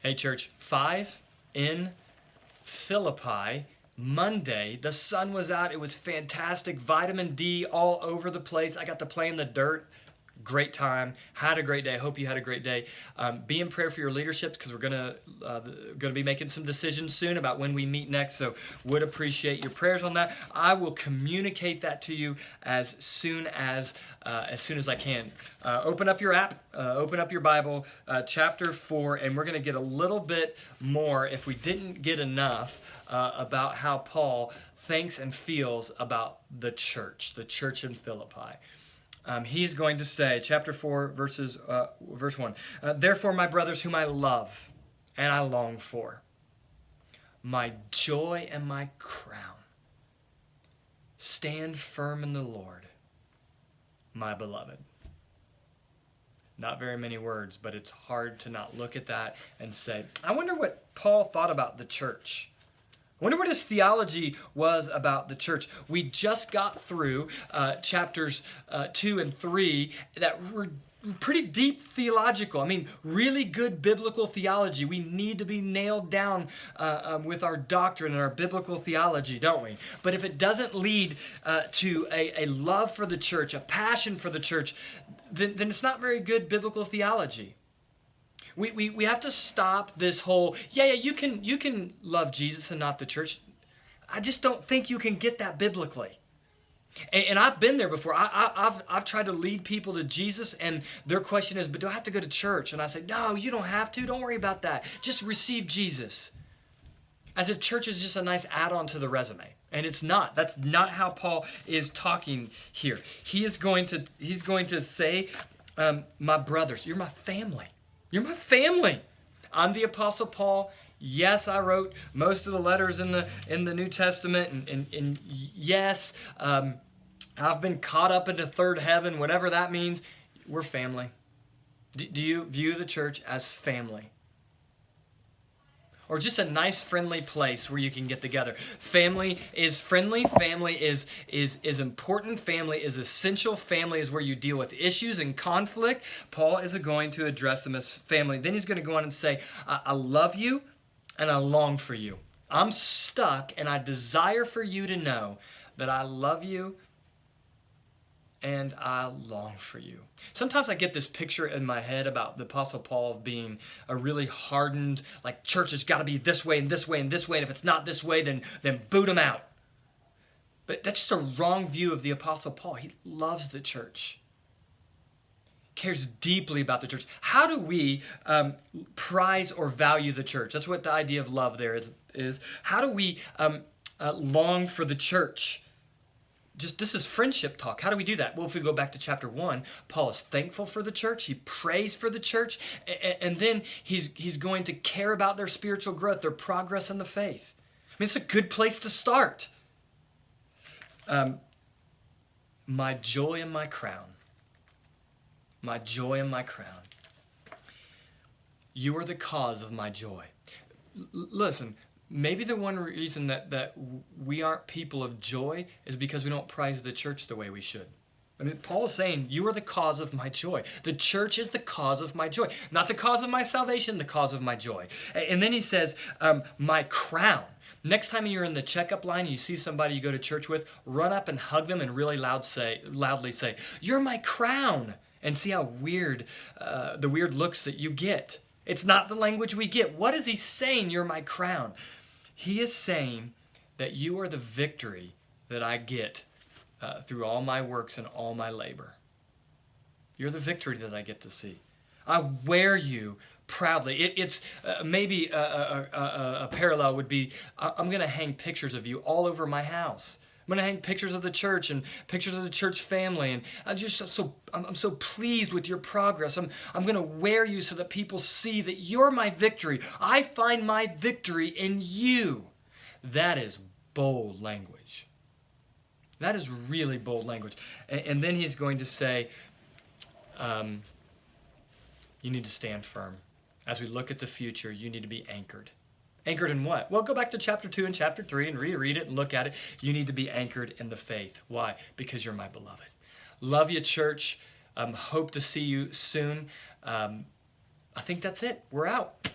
Hey, church, 5 in Philippi, Monday. The sun was out. It was fantastic. Vitamin D all over the place. I got to play in the dirt. Great time. Had a great day. Hope you had a great day. Be in prayer for your leadership because we're gonna be making some decisions soon about when we meet next. So would appreciate your prayers on that. I will communicate that to you as soon as I can. Open up your app. Open up your Bible, chapter 4, and we're gonna get a little bit more, if we didn't get enough, about how Paul thinks and feels about the church in Philippi. He's going to say, chapter 4, verse 1, therefore, my brothers whom I love and I long for, my joy and my crown, stand firm in the Lord, my beloved. Not very many words, but it's hard to not look at that and say, I wonder what Paul thought about the church. I wonder what his theology was about the church. We just got through chapters 2 and 3 that were pretty deep theological. I mean, really good biblical theology. We need to be nailed down with our doctrine and our biblical theology, don't we? But if it doesn't lead to a love for the church, a passion for the church, then it's not very good biblical theology. We have to stop this whole, you can love Jesus and not the church. I just don't think you can get that biblically. And I've been there before. I've tried to lead people to Jesus, and their question is, but do I have to go to church? And I say, no, you don't have to. Don't worry about that. Just receive Jesus. As if church is just a nice add-on to the resume. And it's not. That's not how Paul is talking here. He's going to say, my brothers, you're my family. You're my family. I'm the Apostle Paul. Yes, I wrote most of the letters in the New Testament, and yes, I've been caught up into third heaven, whatever that means. We're family. Do you view the church as family? Or just a nice, friendly place where you can get together. Family is friendly. Family is important. Family is essential. Family is where you deal with issues and conflict. Paul is going to address them as family. Then he's going to go on and say, I love you and I long for you. I'm stuck and I desire for you to know that I love you and I long for you. Sometimes I get this picture in my head about the Apostle Paul being a really hardened, like church has got to be this way and this way and this way, and if it's not this way, then boot him out. But that's just a wrong view of the Apostle Paul. He loves the church. Cares deeply about the church. How do we prize or value the church? That's what the idea of love there is. How do we long for the church? This is friendship talk. How do we do that? Well, if we go back to chapter 1, Paul is thankful for the church. He prays for the church. And then he's going to care about their spiritual growth, their progress in the faith. I mean, it's a good place to start. My joy and my crown. My joy and my crown. You are the cause of my joy. Listen. Maybe the one reason that we aren't people of joy is because we don't prize the church the way we should. I mean, Paul is saying, you are the cause of my joy. The church is the cause of my joy. Not the cause of my salvation, the cause of my joy. And then he says, my crown. Next time you're in the checkup line and you see somebody you go to church with, run up and hug them and really loudly say, you're my crown. And see how weird, the weird looks that you get. It's not the language we get. What is he saying, you're my crown? He is saying that you are the victory that I get through all my works and all my labor. You're the victory that I get to see. I wear you proudly. It's maybe a parallel would be, I'm going to hang pictures of you all over my house. I'm going to hang pictures of the church and pictures of the church family, and I'm so pleased with your progress. I'm going to wear you so that people see that you're my victory. I find my victory in you. That is bold language. That is really bold language. And then he's going to say, you need to stand firm. As we look at the future, you need to be anchored. Anchored in what? Well, go back to chapter 2 and chapter 3 and reread it and look at it. You need to be anchored in the faith. Why? Because you're my beloved. Love you, church. Hope to see you soon. I think that's it. We're out.